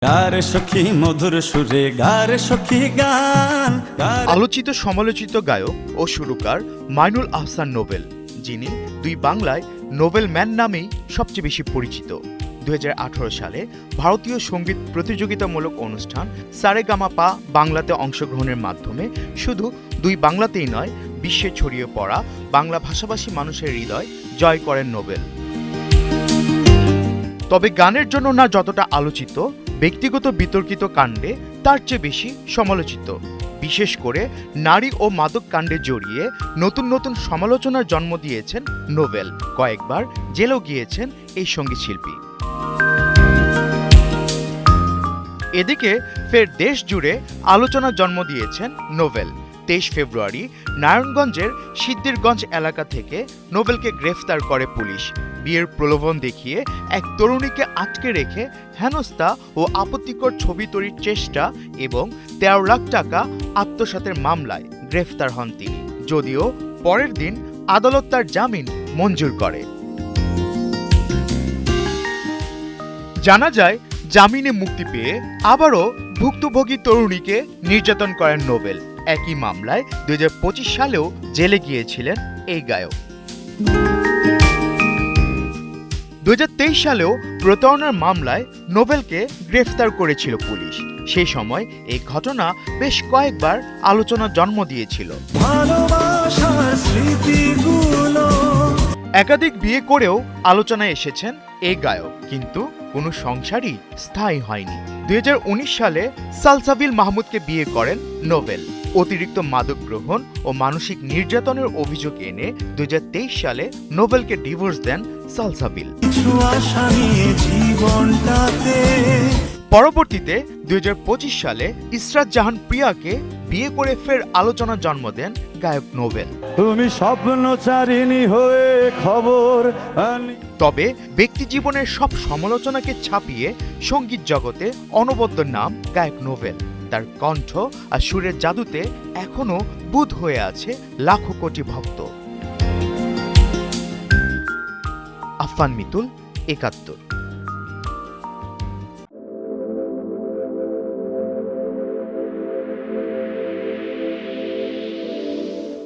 গারে সখী মধুর সুরে গারে সখী গান। আলোচিত সমালোচিত গায়ক ও সুরকার মাইনুল আহসান নোবেল, যিনি দুই বাংলায় নোবেল ম্যান নামেই সবচেয়ে বেশি পরিচিত। 2018 সালে ভারতীয় সঙ্গীত প্রতিযোগিতামূলক অনুষ্ঠান সারেগামাপা বাংলাতে অংশগ্রহণের মাধ্যমে শুধু দুই বাংলাতেই নয়, বিশ্বে ছড়িয়ে পড়া বাংলা ভাষাভাষী মানুষের হৃদয় জয় করেন নোবেল। তবে গানের জন্য না যতটা আলোচিত, ব্যক্তিগত বিতর্কিত কাণ্ডে তার চেয়ে বেশি সমালোচিত। বিশেষ করে নারী ও মাদক কাণ্ডে জড়িয়ে নতুন নতুন সমালোচনার জন্ম দিয়েছেন নোবেল। কয়েকবার জেলেও গিয়েছেন এই সঙ্গীত শিল্পী। এদিকে ফের দেশ জুড়ে আলোচনার জন্ম দিয়েছেন নোবেল। 23 ফেব্রুয়ারি নারায়ণগঞ্জের সিদ্ধিরগঞ্জ এলাকা থেকে নোবেলকে গ্রেফতার করে পুলিশ। বিয়ের প্রলোভন দেখিয়ে এক তরুণীকে আটকে রেখে হেনস্থা ও আপত্তিকর ছবি তৈরির চেষ্টা এবং 13 লাখ টাকা আত্মসাতের মামলায় গ্রেফতার হন তিনি। যদিও পরের দিন আদালত তার জামিন মঞ্জুর করে। জানা যায়, জামিনে মুক্তি পেয়ে আবারও ভুক্তভোগী তরুণীকে নির্যাতন করেন নোবেল। একই মামলায় 2025 সালেও জেলে গিয়েছিলেন এই গায়ক। 2023 সালেও প্রতারণার মামলায় নোবেলকে গ্রেফতার করেছিল পুলিশ। সেই সময় এই ঘটনা বেশ কয়েকবার আলোচনার জন্ম দিয়েছিল। একাধিক বিয়ে করেও আলোচনায় এসেছেন এই গায়ক, কিন্তু কোনো সংসারই স্থায়ী হয়নি। 2019 সালে সালসাবিল মাহমুদকে বিয়ে করেন নোবেল। অতিরিক্ত মাদক গ্রহণ ও মানসিক নির্যাতনের অভিযোগ এনে 2023 সালে নোবেলকে ডিভোর্স দেন সালসাবিল। পরবর্তীতে 2025 সালে ইসরাত জাহান প্রিয়াকে বিয়ে করে ফের আলোচনার জন্ম দেন গায়ক নোবেল। তুমি স্বপ্নচারিণী হয়ে খবর। তবে ব্যক্তি জীবনের সব সমালোচনাকে ছাপিয়ে সঙ্গীত জগতে অনবদ্য নাম গায়ক নোবেল। তার কণ্ঠ আর সুরের জাদুতে এখনো বুঁদ হয়ে আছে লাখো কোটি ভক্ত। আফফান মিতুল, 71।